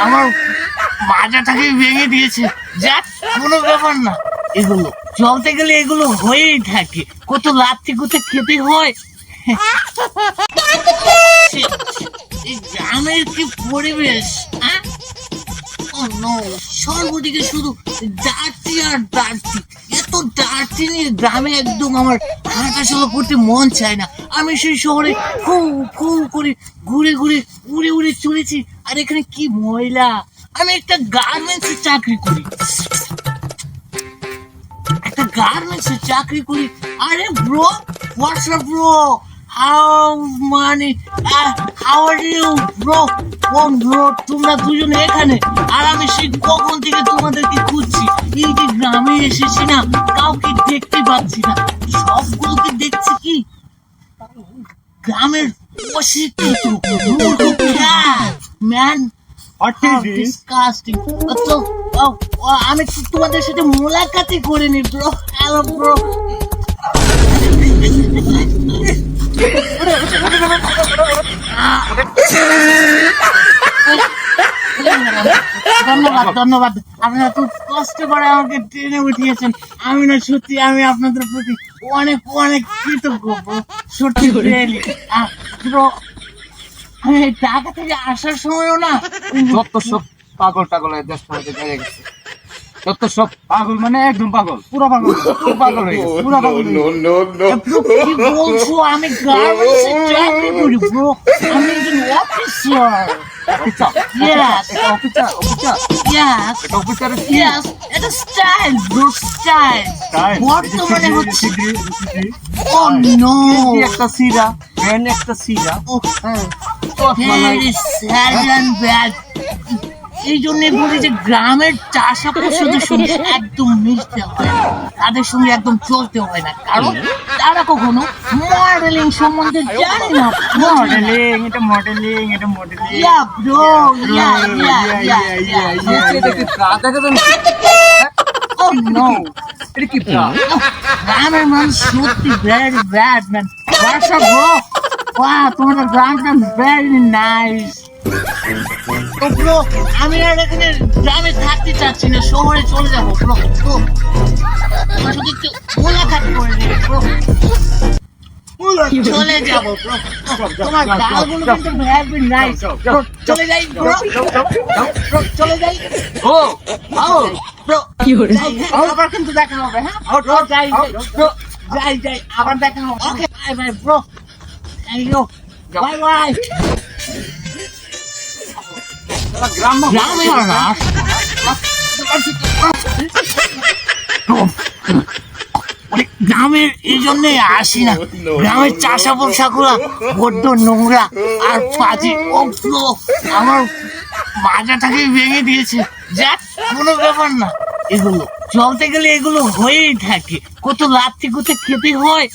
আমার মাজাটাকে ভেঙে দিয়েছে। যাক, কোনো ব্যাপার না, এগুলো চলতে গেলে এগুলো হয়েই থাকে, কত লাথি কোথা খেতে হয়। এই গ্রামের কি পরিবেশ! সর্বদিকে শুধু ডার্টি আর ডার্টি, এত ডার্টি নিয়ে গ্রামে একদম আমার হাঁটাচলা করতে মন চায় না। আমি সেই শহরে ফু ফু করে ঘুরে ঘুরে উড়ে উড়ে চলেছি, আর এখানে কি ময়লা। আমি একটা গার্মেন্টসে চাকরি করি, আরে bro, what's bro, how are you bro? কোন ব্রো? তোমরা দুজনে এখানে, আর আমি সেই কখন থেকে তোমাদেরকে খুঁজছি। এই যে গ্রামে এসেছি না, কাউকে দেখতে পাচ্ছি না। সবগুলোকে দেখছি কি গ্রামের অশিক্ষিত মূর্খ ম্যান। ডিসকাস্টিং। তো আমি তোমাদের সাথে মোলাকাতই করিনি ব্রো। Hello bro. ধন্যবাদ আপনারা খুব কষ্ট করে আমাকে ট্রেনে উঠিয়েছেন। আমি না সত্যি, আমি আপনাদের প্রতি অনেক অনেক কৃতজ্ঞ ব্রো, সত্যি রিয়েলি ব্রো। আমি ঢাকা থেকে আসার সময়ও না যত সব পাগল টাগল দেশ বেড়ে গেছে, যত সব পাগল, মানে একদম পাগল, পুরো পাগল, পুরো পাগল হয়ে গেছে, পুরো পাগল। কি বলছো? আমি গার্মেন্টসে চাকরি করি ব্রো, আমি একজন অফিসার। Yes. Yes. Yes. এটা স্টাইল ব্রো, স্টাইল। বর্তমানে হচ্ছে oh no, একটা সিরা, ফ্যান একটা সিরা, very sad and bad. এই জন্য বলি যে গ্রামের চাষা পশুদের সঙ্গে একদম মিশতে হয় না, তাদের সঙ্গে একদম চলতে হয় না, কারণ তারা কখনো মডেলিং সম্বন্ধে জানে না। মডেলিং, এটা মডেলিং, এটা মডেলিং। Yeah bro, yeah. এটা কি প্রাদা কেন? Oh no, এটা কি প্রাদা? গ্রামের মানুষ সত্যি very bad man. What's up bro? Wow, তোমাদের গ্রামটা very nice. তো ব্রো, আমি আর এখানে গ্রামে থাকতে চাচ্ছি না, শহরে চলে যাবো ব্রো। তো আমার সাথে একটু মোলাকাত করে নিন ব্রো। চলে যাবো ব্রো, তোমার গালগুলো কিন্তু very nice. চলে যাই ব্রো, চলে যাই। ও ব্রো আবার কিন্তু দেখা হবে। হ্যাঁ ব্রো, যাই ব্রো, যাই আবার দেখা হবে। Okay bye bye bro, thank you, bye bye. গ্রামের এই জন্যই আসি না, গ্রামের চাষা পোষাগুলা বড্ড নোংরা আর পাজি। আমার মাজাটাকে ভেঙে দিয়েছে। যাক, কোনো ব্যাপার না, এগুলো চলতে গেলে এগুলো হয়েই থাকে, কত লাথি কোথা খেতে হয়।